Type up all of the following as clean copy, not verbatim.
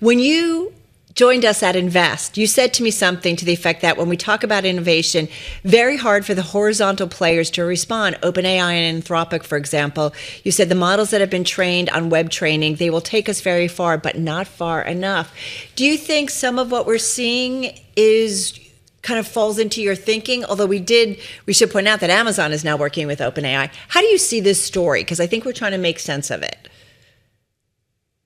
When you joined us at Invest, you said to me something to the effect that when we talk about innovation, very hard for the horizontal players to respond. OpenAI and Anthropic, for example, you said the models that have been trained on web training, they will take us very far, but not far enough. Do you think some of what we're seeing is kind of falls into your thinking? Although we should point out that Amazon is now working with OpenAI. How do you see this story? Because I think we're trying to make sense of it.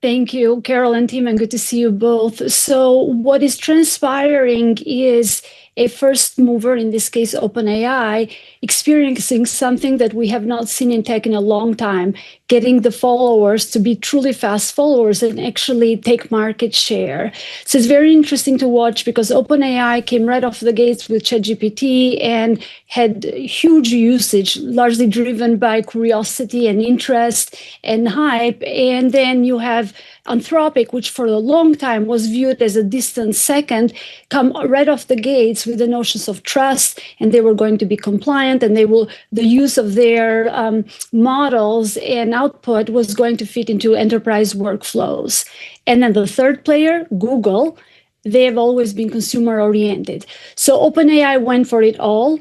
Thank you, Carol and Tim, and good to see you both. So what is transpiring is a first mover, in this case OpenAI, experiencing something that we have not seen in tech in a long time, getting the followers to be truly fast followers and actually take market share. So it's very interesting to watch because OpenAI came right off the gates with ChatGPT and had huge usage, largely driven by curiosity and interest and hype. And then you have Anthropic, which for a long time was viewed as a distant second, come right off the gates with the notions of trust, and they were going to be compliant, and the use of their models and output was going to fit into enterprise workflows. And then the third player, Google, they have always been consumer oriented. So OpenAI went for it all.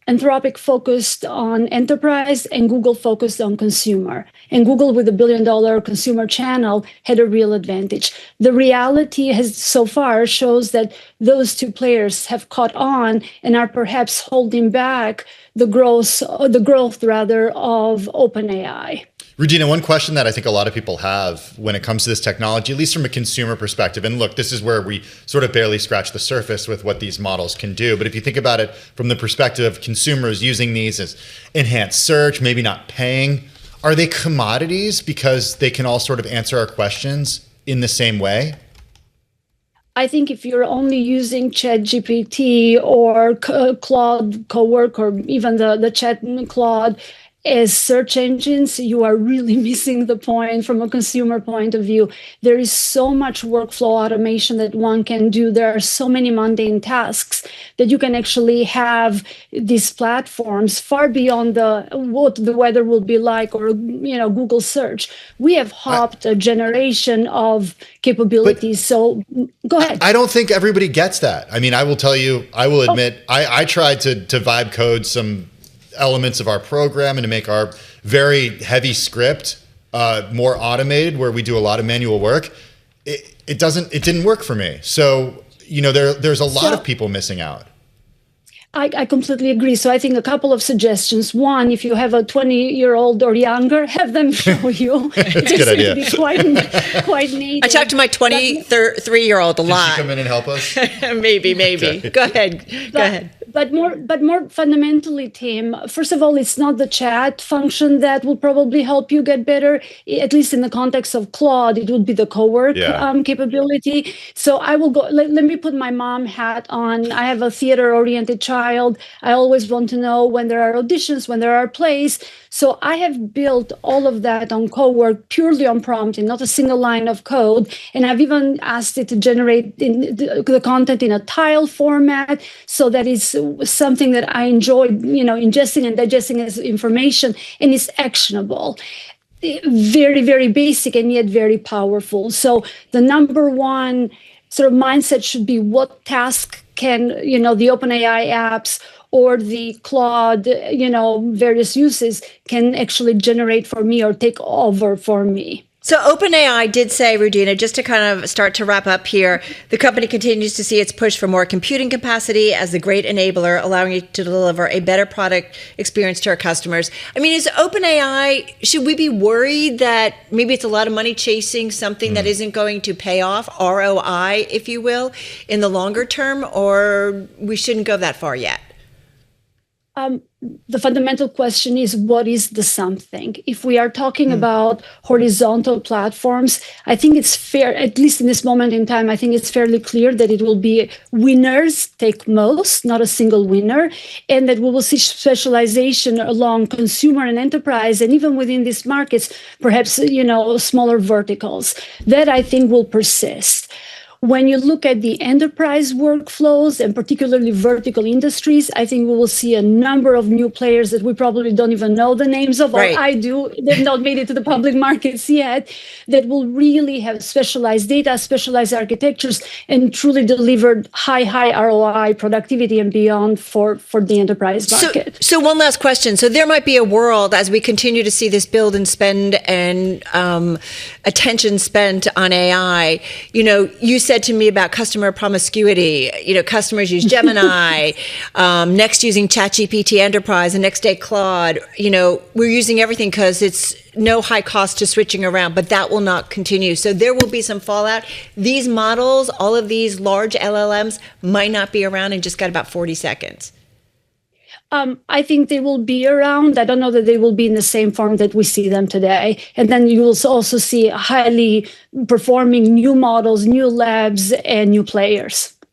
Anthropic focused on enterprise and Google focused on consumer. And Google, with $1 billion consumer channel, had a real advantage. The reality has so far shows that those two players have caught on and are perhaps holding back the growth of OpenAI. Rudina, one question that I think a lot of people have when it comes to this technology, at least from a consumer perspective, and look, this is where we sort of barely scratch the surface with what these models can do. But if you think about it from the perspective of consumers using these as enhanced search, maybe not paying, are they commodities because they can all sort of answer our questions in the same way? I think if you're only using ChatGPT or Claude Cowork or even the Chat Claude as search engines, you are really missing the point from a consumer point of view. There is so much workflow automation that one can do. There are so many mundane tasks that you can actually have these platforms far beyond what the weather will be like or Google search. We have hopped a generation of capabilities. So go ahead. I don't think everybody gets that. I mean, I will tell you, I will admit, I tried to vibe code some elements of our program and to make our very heavy script more automated, where we do a lot of manual work. It didn't work for me. So, there's a lot of people missing out. I completely agree. So I think a couple of suggestions. One, if you have a 20-year-old or younger, have them show you. That's a good idea. Quite neat. I talked to my 23-year-old a lot. Did she come in and help us? Maybe. Okay. Go ahead. But more fundamentally, Tim, first of all, it's not the chat function that will probably help you get better. At least in the context of Claude, it would be the co-work capability. So I will go, let me put my mom hat on. I have a theater-oriented child. I always want to know when there are auditions, when there are plays. So I have built all of that on co-work purely on prompt and not a single line of code. And I've even asked it to generate the content in a tile format so that it's something that I enjoy, ingesting and digesting as information, and it's actionable. Very, very basic and yet very powerful. So the number one sort of mindset should be what task can, the OpenAI apps or the Claude, various uses can actually generate for me or take over for me. So OpenAI did say, Rudina, just to kind of start to wrap up here, the company continues to see its push for more computing capacity as the great enabler, allowing it to deliver a better product experience to our customers. I mean, is OpenAI, should we be worried that maybe it's a lot of money chasing something that isn't going to pay off, ROI, if you will, in the longer term, or we shouldn't go that far yet? The fundamental question is, what is the something? If we are talking about horizontal platforms, I think it's fair, at least in this moment in time, I think it's fairly clear that it will be winners take most, not a single winner, and that we will see specialization along consumer and enterprise, and even within these markets, perhaps, smaller verticals. That I think will persist. When you look at the enterprise workflows and particularly vertical industries, I think we will see a number of new players that we probably don't even know the names of, Right. or I do. They've not made it to the public markets yet, that will really have specialized data, specialized architectures, and truly delivered high ROI, productivity, and beyond for the enterprise market. So one last question. So there might be a world as we continue to see this build and spend and attention spent on AI. You said to me about customer promiscuity. Customers use Gemini, next using ChatGPT Enterprise, and next day Claude. We're using everything because it's no high cost to switching around, but that will not continue. So there will be some fallout. These models, all of these large LLMs, might not be around in just got about 40 seconds. I think they will be around. I don't know that they will be in the same form that we see them today. And then you will also see highly performing new models, new labs, and new players.